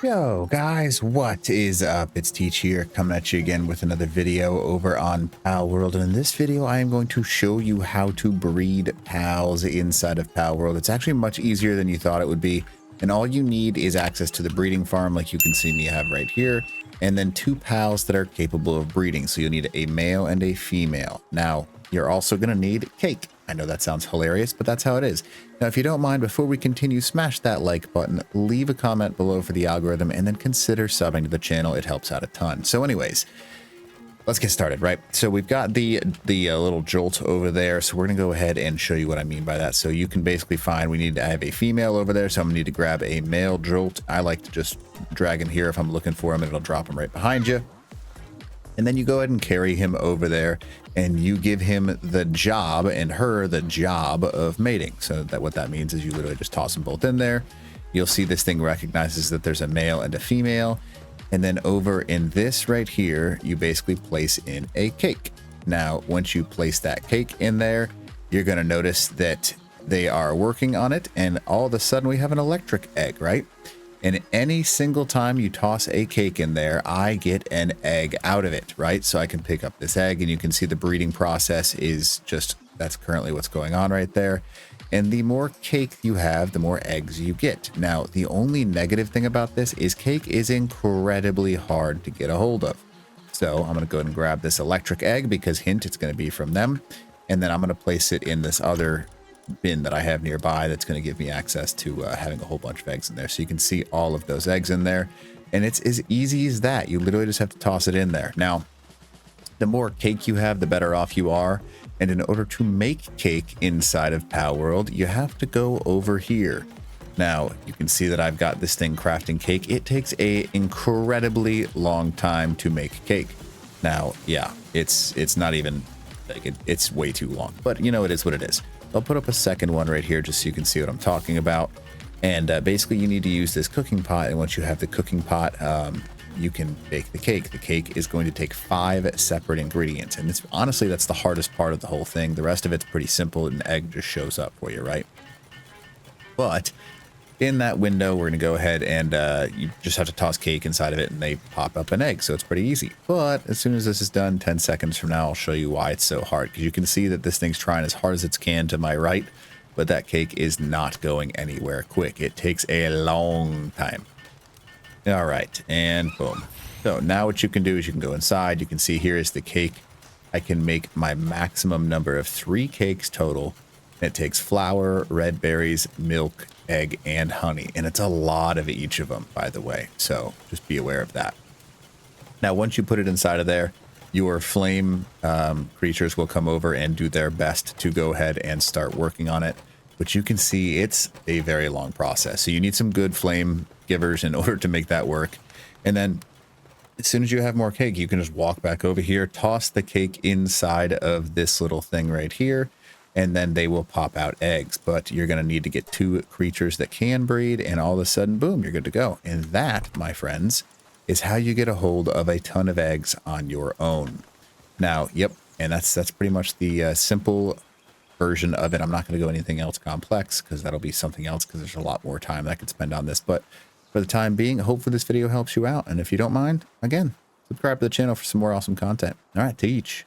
Yo guys, what is up? It's Teach here, coming at you again with another video over on PALWORLD. And in this video I am going to show you how to breed pals inside of PALWORLD. It's actually much easier than you thought it would be, and all you need is access to the breeding farm like you can see me have right here, and then 2 pals that are capable of breeding. So you'll need a male and a female. Now you're also going to need cake. I know that sounds hilarious, but that's how it is. Now, if you don't mind, before we continue, smash that like button, leave a comment below for the algorithm, and then consider subbing to the channel. It helps out a ton. So anyways, let's get started, right? So we've got the little jolt over there. So we're going to go ahead and show you what I mean by that. So you can basically find we need to have a female over there. So I'm going to need to grab a male jolt. I like to just drag him here if I'm looking for him, and it'll drop him right behind you. And then you go ahead and carry him over there, and you give him the job and her the job of mating. So that what that means is you literally just toss them both in there. You'll see this thing recognizes that there's a male and a female. And then over in this right here, you basically place in a cake. Now, once you place that cake in there, you're going to notice that they are working on it. And all of a sudden we have an electric egg, right? And any single time you toss a cake in there, I get an egg out of it, right? So I can pick up this egg, and you can see the breeding process is just, that's currently what's going on right there. And the more cake you have, the more eggs you get. Now, the only negative thing about this is cake is incredibly hard to get a hold of. So I'm going to go ahead and grab this electric egg because hint, it's going to be from them. And then I'm going to place it in this other bin that I have nearby that's going to give me access to having a whole bunch of eggs in there. So you can see all of those eggs in there, and it's as easy as that. You literally just have to toss it in there. Now, the more cake you have, the better off you are. And in order to make cake inside of PALWORLD, you have to go over here. Now, you can see that I've got this thing crafting cake. It takes a incredibly long time to make cake. Now, yeah, it's not even like it's way too long, but you know, it is what it is. I'll put up a second one right here just so you can see what I'm talking about. And basically you need to use this cooking pot. And once you have the cooking pot, you can bake the cake. The cake is going to take 5 separate ingredients. And it's honestly, that's the hardest part of the whole thing. The rest of it's pretty simple. An egg just shows up for you, right? But in that window, we're going to go ahead and you just have to toss cake inside of it, and they pop up an egg. So it's pretty easy. But as soon as this is done, 10 seconds from now, I'll show you why it's so hard. Because you can see that this thing's trying as hard as it can to my right, but that cake is not going anywhere quick. It takes a long time. All right, and boom. So now what you can do is you can go inside. You can see here is the cake. I can make my maximum number of 3 cakes total. It takes flour, red berries, milk, egg, and honey. And it's a lot of each of them, by the way. So just be aware of that. Now, once you put it inside of there, your flame creatures will come over and do their best to go ahead and start working on it. But you can see it's a very long process. So you need some good flame givers in order to make that work. And then as soon as you have more cake, you can just walk back over here, toss the cake inside of this little thing right here, and then they will pop out eggs. But you're going to need to get 2 creatures that can breed, and all of a sudden, boom, you're good to go. And that, my friends, is how you get a hold of a ton of eggs on your own. Now, yep, and that's pretty much the simple version of it. I'm not going to go anything else complex because that'll be something else, because there's a lot more time that I could spend on this. But for the time being, hopefully this video helps you out. And if you don't mind, again, subscribe to the channel for some more awesome content. All right, Teach.